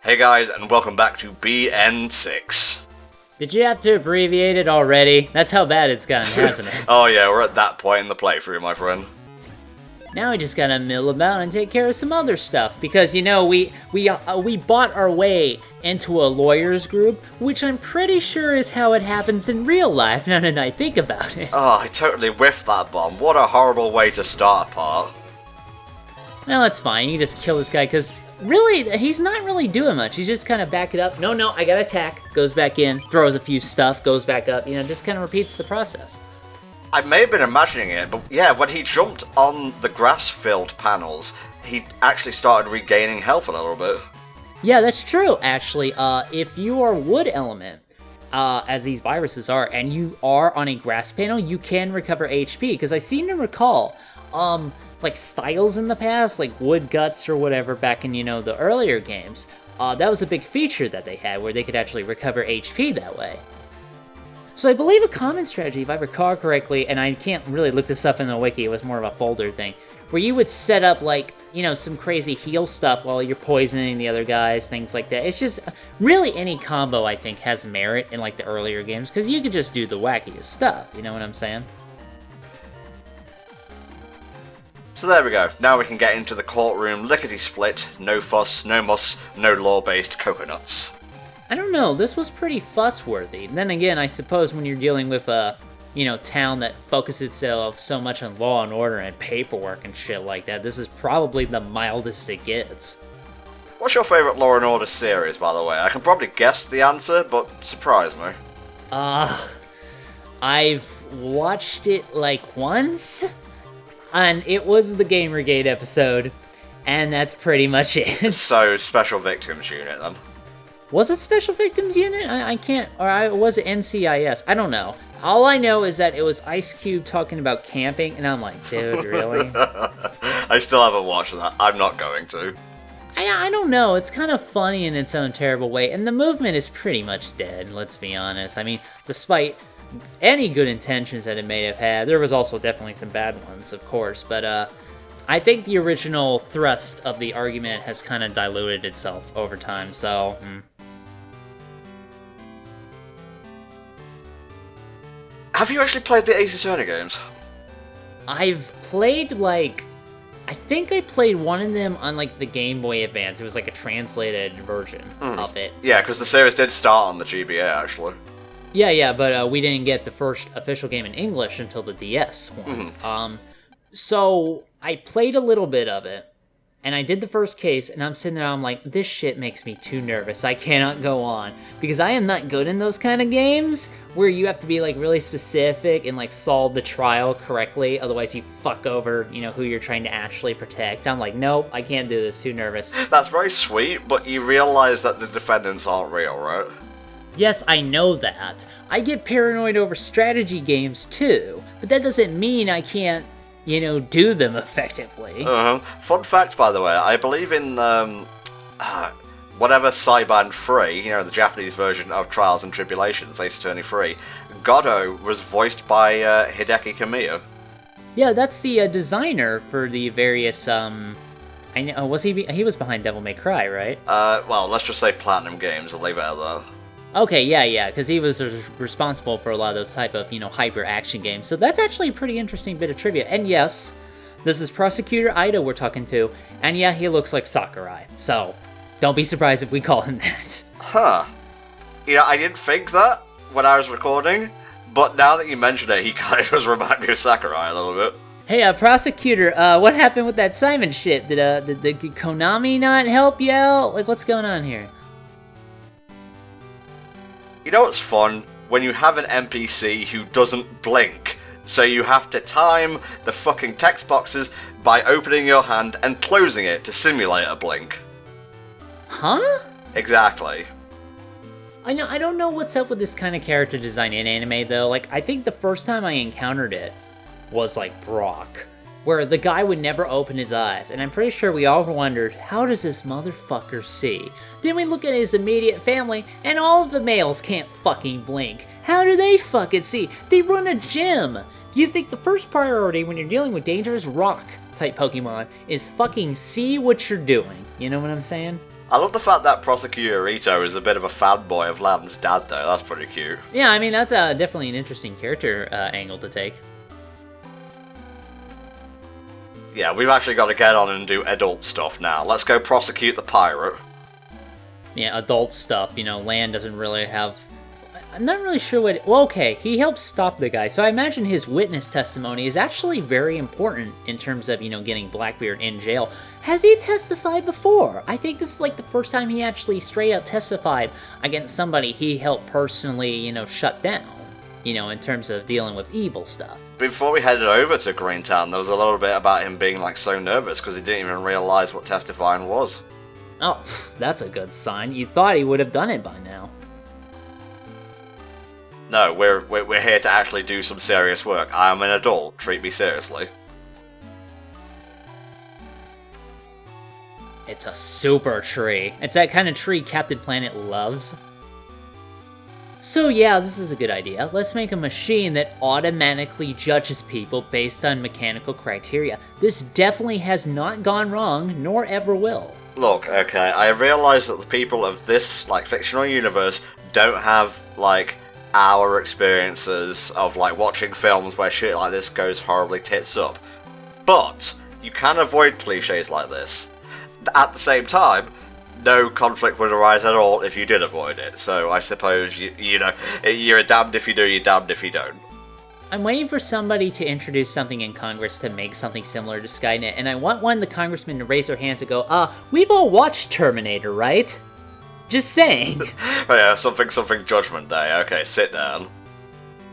Hey guys, and welcome back to BN6. Did you have to abbreviate it already? That's how bad it's gotten, hasn't it? Oh yeah, we're at that point in the playthrough, my friend. Now we just gotta mill about and take care of some other stuff, because, you know, we bought our way into a lawyer's group, which I'm pretty sure is how it happens in real life, now that I think about it. Oh, I totally whiffed that bomb. What a horrible way to start a part. Well, that's fine, you just kill this guy, because really, he's not really doing much. He's just kind of back it up. No, I gotta attack. Goes back in, throws a few stuff, goes back up. You know, just kind of repeats the process. I may have been imagining it, but yeah, when he jumped on the grass-filled panels, he actually started regaining health a little bit. Yeah, that's true, actually. If you are wood element, as these viruses are, and you are on a grass panel, you can recover HP, because I seem to recall, like styles in the past, like wood guts or whatever back in, you know, the earlier games, that was a big feature that they had where they could actually recover HP that way. So I believe a common strategy, if I recall correctly, and I can't really look this up in the wiki, it was more of a folder thing, where you would set up, like, you know, some crazy heal stuff while you're poisoning the other guys, things like that. It's just, really any combo, I think, has merit in, like, the earlier games, because you could just do the wackiest stuff, you know what I'm saying? So there we go, now we can get into the courtroom lickety-split, no fuss, no muss, no law-based coconuts. I don't know, this was pretty fuss-worthy. Then again, I suppose when you're dealing with a, you know, town that focuses itself so much on law and order and paperwork and shit like that, this is probably the mildest it gets. What's your favourite Law and Order series, by the way? I can probably guess the answer, but surprise me. I've watched it, like, once? And it was the Gamergate episode, and that's pretty much it. So, Special Victims Unit, then. Was it Special Victims Unit? I can't, or was it NCIS? I don't know. All I know is that it was Ice Cube talking about camping, and I'm like, dude, really? I still haven't watched that. I'm not going to. I don't know. It's kind of funny in its own terrible way, and the movement is pretty much dead, let's be honest. I mean, despite any good intentions that it may have had, there was also definitely some bad ones, of course, but I think the original thrust of the argument has kind of diluted itself over time, so... Have you actually played the Ace Attorney games? I've played, like... I think I played one of them on, like, the Game Boy Advance. It was, like, a translated version of it. Yeah, because the series did start on the GBA, actually. Yeah, but we didn't get the first official game in English until the DS ones. So I played a little bit of it, and I did the first case, and I'm sitting there, I'm like, this shit makes me too nervous. I cannot go on, because I am not good in those kind of games where you have to be, like, really specific and, like, solve the trial correctly, otherwise you fuck over, you know, who you're trying to actually protect. I'm like, nope, I can't do this, too nervous. That's very sweet, but you realize that the defendants aren't real, right? Yes, I know that. I get paranoid over strategy games, too, but that doesn't mean I can't, you know, do them effectively. Fun fact, by the way, I believe in, whatever Cybeast 3, you know, the Japanese version of Trials and Tribulations, Ace Attorney 3, Godot was voiced by Hideki Kamiya. Yeah, that's the designer for the various, I know, was he was behind Devil May Cry, right? Well, let's just say Platinum Games, I'll leave it at that. Okay, yeah, because he was responsible for a lot of those type of, you know, hyper-action games. So that's actually a pretty interesting bit of trivia. And yes, this is Prosecutor Ida we're talking to, and yeah, he looks like Sakurai. So, don't be surprised if we call him that. Huh. You know, I didn't think that when I was recording, but now that you mention it, he kind of does remind me of Sakurai a little bit. Hey, Prosecutor, what happened with that Simon shit? Did Konami not help you out? Like, what's going on here? You know what's fun? When you have an NPC who doesn't blink. So you have to time the fucking text boxes by opening your hand and closing it to simulate a blink. Huh? Exactly. I don't know what's up with this kind of character design in anime, though. Like, I think the first time I encountered it was, like, Brock, where the guy would never open his eyes, and I'm pretty sure we all wondered, how does this motherfucker see? Then we look at his immediate family, and all of the males can't fucking blink. How do they fucking see? They run a gym! You think the first priority when you're dealing with dangerous rock-type Pokemon is fucking see what you're doing. You know what I'm saying? I love the fact that Prosecutor Rito is a bit of a fanboy of Lan's dad, though. That's pretty cute. Yeah, I mean, that's definitely an interesting character angle to take. Yeah, we've actually got to get on and do adult stuff now. Let's go prosecute the pirate. Yeah, adult stuff. You know, Lan doesn't really have... I'm not really sure what... Well, okay, he helped stop the guy, so I imagine his witness testimony is actually very important in terms of, you know, getting Blackbeard in jail. Has he testified before? I think this is like the first time he actually straight up testified against somebody he helped personally, you know, shut down. You know, in terms of dealing with evil stuff. Before we headed over to Greentown, there was a little bit about him being, like, so nervous because he didn't even realise what testifying was. Oh, that's a good sign. You thought he would have done it by now. No, we're here to actually do some serious work. I am an adult. Treat me seriously. It's a super tree. It's that kind of tree Captain Planet loves. So yeah, this is a good idea. Let's make a machine that automatically judges people based on mechanical criteria. This definitely has not gone wrong, nor ever will. Look, okay, I realise that the people of this, like, fictional universe don't have, like, our experiences of, like, watching films where shit like this goes horribly tits up. But you can avoid cliches like this. At the same time, no conflict would arise at all if you did avoid it. So I suppose, you know, you're damned if you do, you're damned if you don't. I'm waiting for somebody to introduce something in Congress to make something similar to Skynet, and I want one of the congressmen to raise their hands and go, we've all watched Terminator, right? Just saying. Oh yeah, something Judgment Day. Okay, sit down.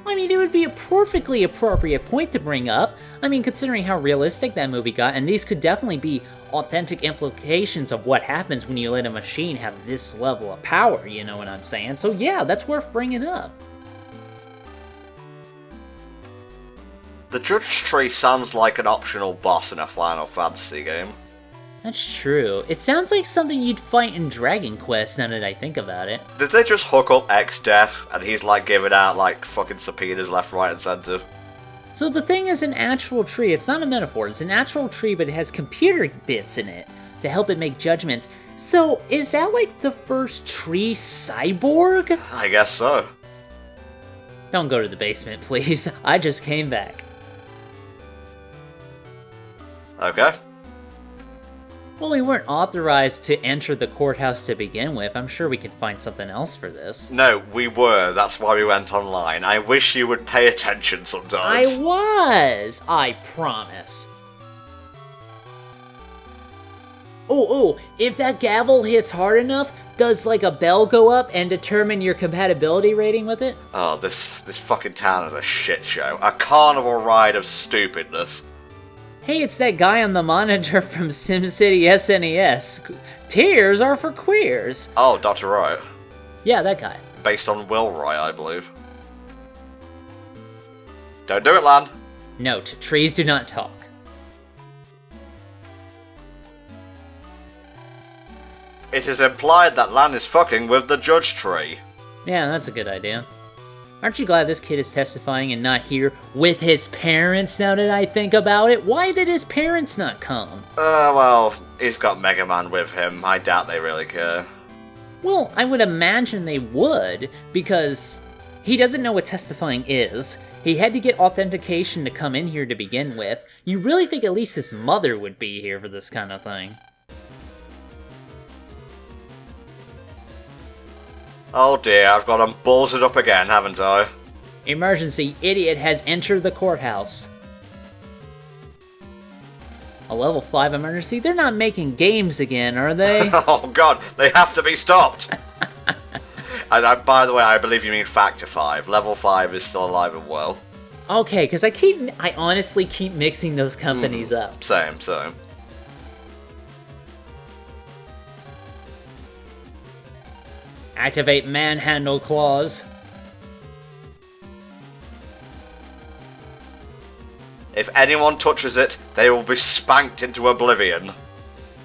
I mean, it would be a perfectly appropriate point to bring up. I mean, considering how realistic that movie got, and these could definitely be authentic implications of what happens when you let a machine have this level of power, you know what I'm saying? So yeah, that's worth bringing up. The Judge Tree sounds like an optional boss in a Final Fantasy game. That's true. It sounds like something you'd fight in Dragon Quest, now that I think about it. Did they just hook up X-Def and he's like giving out like fucking subpoenas left, right and centre? So the thing is an actual tree. It's not a metaphor. It's an actual tree, but it has computer bits in it to help it make judgments. So is that like the first tree cyborg? I guess so. Don't go to the basement, please. I just came back. Okay. Well, we weren't authorized to enter the courthouse to begin with. I'm sure we could find something else for this. No, we were. That's why we went online. I wish you would pay attention sometimes. I was! I promise. Oh, if that gavel hits hard enough, does like a bell go up and determine your compatibility rating with it? Oh, this fucking town is a shit show. A carnival ride of stupidness. Hey, it's that guy on the monitor from SimCity SNES. Tears are for queers. Oh, Dr. Roy. Yeah, that guy. Based on Will Roy, I believe. Don't do it, Lan. Note, trees do not talk. It is implied that Lan is fucking with the Judge Tree. Yeah, that's a good idea. Aren't you glad this kid is testifying and not here with his parents now that I think about it? Why did his parents not come? Well, he's got Mega Man with him. I doubt they really care. Well, I would imagine they would, because he doesn't know what testifying is. He had to get authentication to come in here to begin with. You really think at least his mother would be here for this kind of thing? Oh dear, I've got him ballsed up again, haven't I? Emergency, idiot has entered the courthouse. A level 5 emergency? They're not making games again, are they? Oh god, they have to be stopped! And by the way, I believe you mean Factor 5. Level 5 is still alive and well. Okay, because I honestly keep mixing those companies up. Same. Activate manhandle clause. If anyone touches it, they will be spanked into oblivion.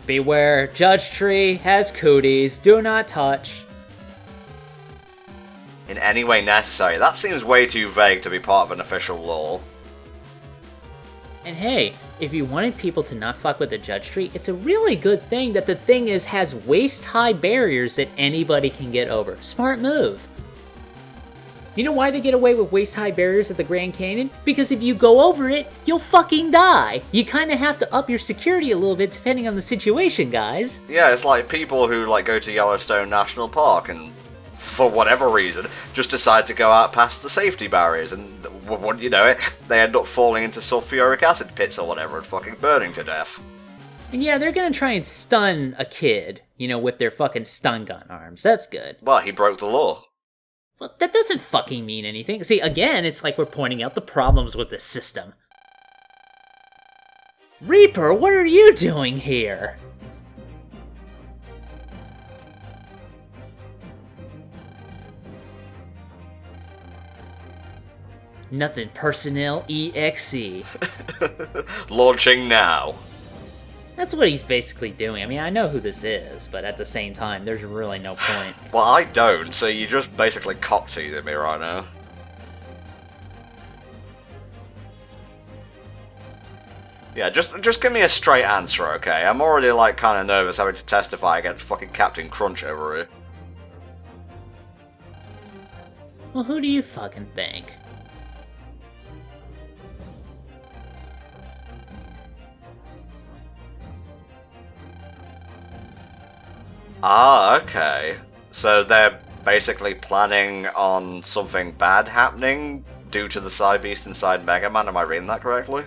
Beware, Judge Tree has cooties. Do not touch. In any way necessary. That seems way too vague to be part of an official law. And hey, if you wanted people to not fuck with the judge tree, it's a really good thing that the thing has waist-high barriers that anybody can get over. Smart move. You know why they get away with waist-high barriers at the Grand Canyon? Because if you go over it, you'll fucking die. You kind of have to up your security a little bit depending on the situation, guys. Yeah, it's like people who like go to Yellowstone National Park and, for whatever reason, just decide to go out past the safety barriers, and wouldn't you know it, they end up falling into sulfuric acid pits or whatever and fucking burning to death. And yeah, they're gonna try and stun a kid, with their fucking stun gun arms. That's good. Well, he broke the law. Well, that doesn't fucking mean anything. See, again, it's like we're pointing out the problems with the system. Reaper, what are you doing here? Nothing personnel EXE. Launching now. That's what he's basically doing. I mean, I know who this is, but at the same time, there's really no point. Well, I don't, so you're just basically cock-teasing me right now. Yeah, just give me a straight answer, okay? I'm already, like, kind of nervous having to testify against fucking Captain Crunch over here. Well, who do you fucking think? Ah, okay. So they're basically planning on something bad happening due to the Cybeast inside Mega Man, am I reading that correctly?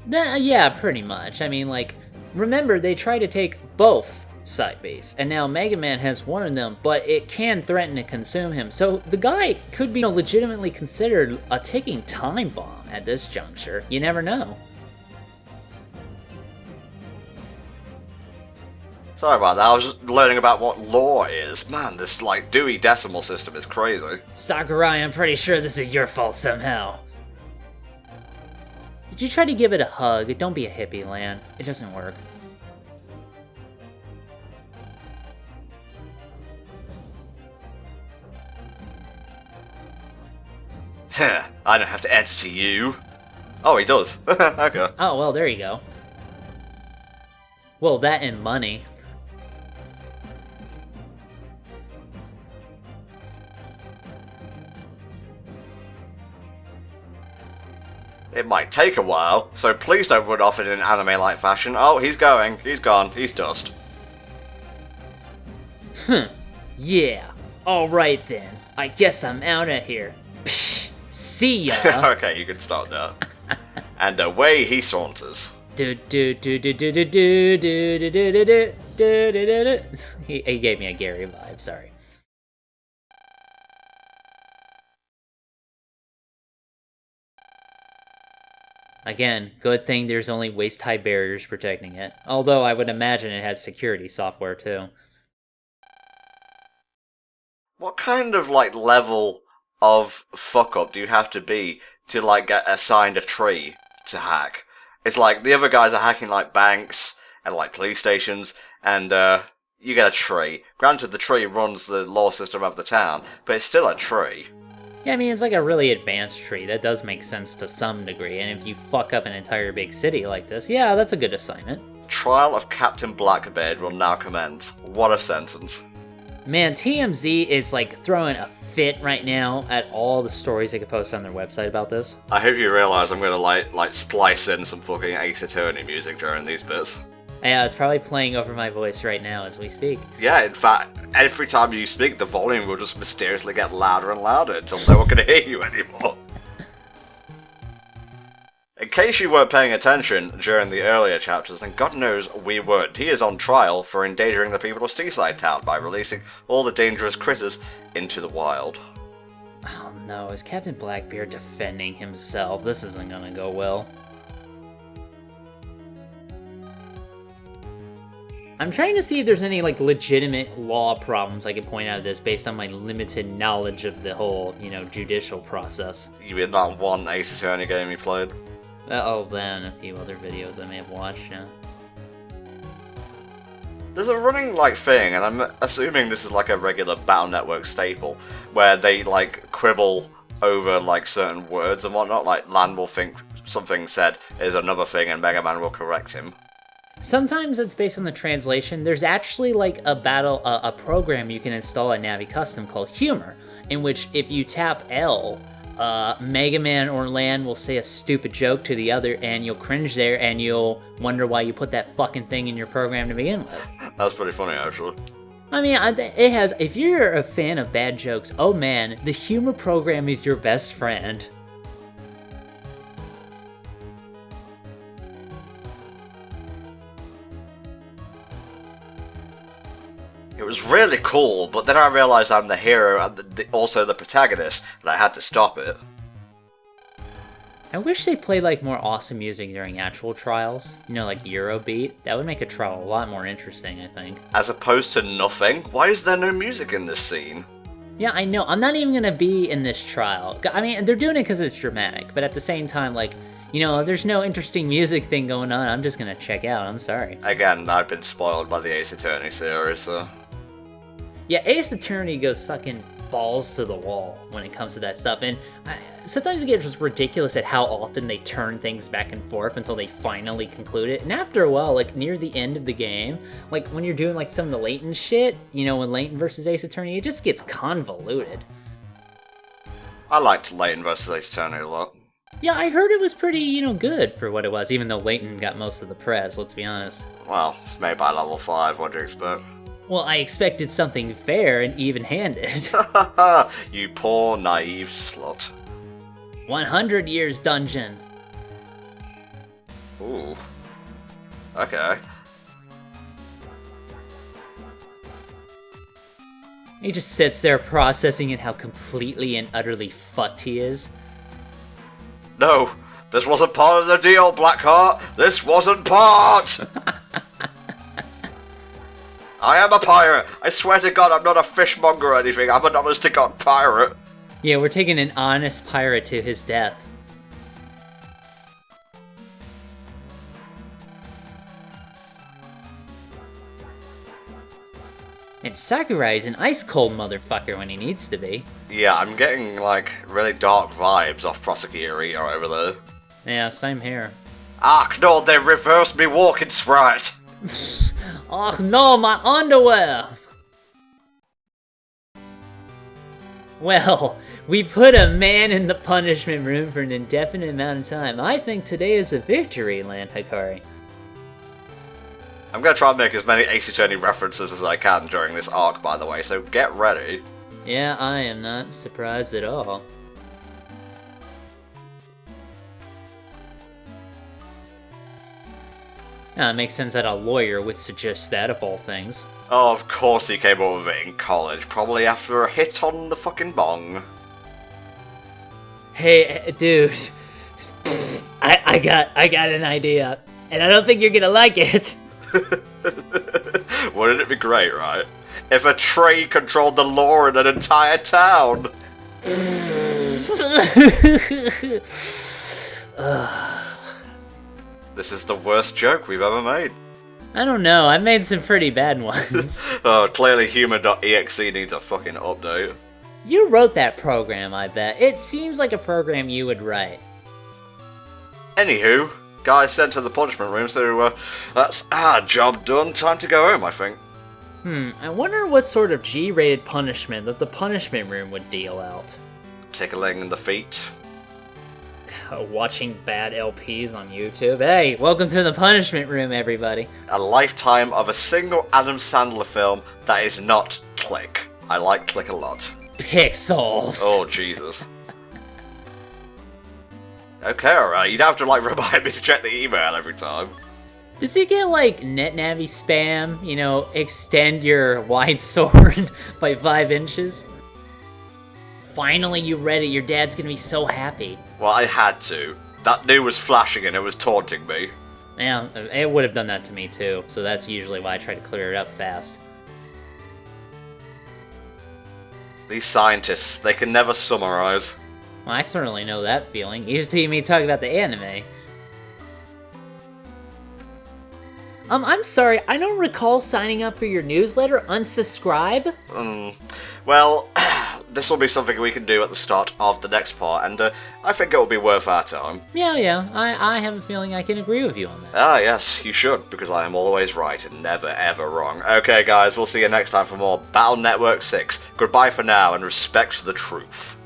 Yeah, pretty much. I mean, like, remember, they tried to take both Cybeasts, and now Mega Man has one of them, but it can threaten to consume him. So the guy could be legitimately considered a ticking time bomb at this juncture. You never know. Sorry about that, I was just learning about what law is. Man, this, like, Dewey Decimal System is crazy. Sakurai, I'm pretty sure this is your fault somehow. Did you try to give it a hug? Don't be a hippie, Lan. It doesn't work. Heh, I don't have to answer to you. Oh, he does. Okay. Oh, well, there you go. Well, that and money. It might take a while, so please don't run off in an anime-like fashion. Oh, he's going. He's gone. He's dust. Yeah. Alright then. I guess I'm out of here. Psh, see ya. Okay, you can start now. And away he saunters. He gave me a Gary vibe, sorry. Again, good thing there's only waist-high barriers protecting it. Although I would imagine it has security software too. What kind of, like, level of fuck-up do you have to be to, like, get assigned a tree to hack? It's like, the other guys are hacking, like, banks and, like, police stations, and, you get a tree. Granted, the tree runs the law system of the town, but it's still a tree. Yeah, I mean, it's like a really advanced tree. That does make sense to some degree, and if you fuck up an entire big city like this, yeah, that's a good assignment. Trial of Captain Blackbeard will now commence. What a sentence. Man, TMZ is, like, throwing a fit right now at all the stories they could post on their website about this. I hope you realise I'm gonna, like, splice in some fucking Ace Attorney music during these bits. Yeah, it's probably playing over my voice right now as we speak. Yeah, in fact, every time you speak, the volume will just mysteriously get louder and louder until no one can hear you anymore. In case you weren't paying attention during the earlier chapters, then God knows we weren't, he is on trial for endangering the people of Seaside Town by releasing all the dangerous critters into the wild. Oh no, is Captain Blackbeard defending himself? This isn't gonna go well. I'm trying to see if there's any, like, legitimate law problems I can point out of this based on my limited knowledge of the whole, judicial process. You mean that one Ace Attorney game you played? Oh, then a few other videos I may have watched, yeah. There's a running, like, thing, and I'm assuming this is, like, a regular Battle Network staple, where they, like, quibble over, like, certain words and whatnot. Like, Lan will think something said is another thing and Mega Man will correct him. Sometimes it's based on the translation. There's actually like a program you can install at Navi Custom called Humor, in which if you tap L, Mega Man or Lan will say a stupid joke to the other, and you'll cringe there, and you'll wonder why you put that fucking thing in your program to begin with. That's pretty funny, actually. I mean, it has. If you're a fan of bad jokes, oh man, the humor program is your best friend. It was really cool, but then I realised I'm the hero and also the protagonist, and I had to stop it. I wish they played like more awesome music during actual trials. You know, like Eurobeat. That would make a trial a lot more interesting, I think. As opposed to nothing? Why is there no music in this scene? Yeah, I know. I'm not even gonna be in this trial. I mean, they're doing it because it's dramatic, but at the same time, like, you know, there's no interesting music thing going on. I'm just gonna check out. I'm sorry. Again, I've been spoiled by the Ace Attorney series, so... Yeah, Ace Attorney goes fucking balls to the wall when it comes to that stuff, and sometimes it gets just ridiculous at how often they turn things back and forth until they finally conclude it. And after a while, like near the end of the game, like when you're doing like some of the Layton shit, you know, when Layton versus Ace Attorney, it just gets convoluted. I liked Layton versus Ace Attorney a lot. Yeah, I heard it was pretty, you know, good for what it was, even though Layton got most of the press, let's be honest. Well, it's made by Level 5, what do you expect? Well, I expected something fair and even-handed. You poor, naive slut. 100 Years Dungeon. Ooh. Okay. He just sits there processing in how completely and utterly fucked he is. No, this wasn't part of the deal, Blackheart. This wasn't part! I am a pirate! I swear to God, I'm not a fishmonger or anything. I'm an honest-to-God pirate. Yeah, we're taking an honest pirate to his death. And Sakurai is an ice-cold motherfucker when he needs to be. Yeah, I'm getting, like, really dark vibes off Prosecutor Rita over there. Yeah, same here. Ah, no, they reversed me walking sprite! Oh no, my underwear! Well, we put a man in the punishment room for an indefinite amount of time. I think today is a victory, Lan Hikari. I'm gonna try and make as many Ace Attorney references as I can during this arc, by the way, so get ready. Yeah, I am not surprised at all. Now, it makes sense that a lawyer would suggest that, of all things. Oh, of course he came up with it in college, probably after a hit on the fucking bong. Hey, dude. I got an idea, and I don't think you're gonna like it. Wouldn't it be great, right? If a tree controlled the law in an entire town! This is the worst joke we've ever made. I don't know, I've made some pretty bad ones. Oh, clearly human.exe needs a fucking update. You wrote that program, I bet. It seems like a program you would write. Anywho, guys sent to the punishment room, so that's our job done. Time to go home, I think. I wonder what sort of G-rated punishment that the punishment room would deal out. Tickling in the feet. Watching bad LPs on YouTube. Hey, welcome to the punishment room, everybody. A lifetime of a single Adam Sandler film that is not Click. I like Click a lot. Pixels. Oh, Jesus. Okay, alright, you'd have to, like, remind me to check the email every time. Does he get, like, NetNavi spam? You know, extend your wide sword by 5 inches? Finally, you read it. Your dad's gonna be so happy. Well, I had to. That new was flashing and it was taunting me. Yeah, it would have done that to me, too. So that's usually why I try to clear it up fast. These scientists, they can never summarize. Well, I certainly know that feeling. You just hear me talk about the anime. I'm sorry, I don't recall signing up for your newsletter. Unsubscribe? Well, this will be something we can do at the start of the next part, and I think it will be worth our time. Yeah, I have a feeling I can agree with you on that. Ah, yes, you should, because I am always right and never ever wrong. Okay, guys, we'll see you next time for more Battle Network 6. Goodbye for now, and respect for the truth.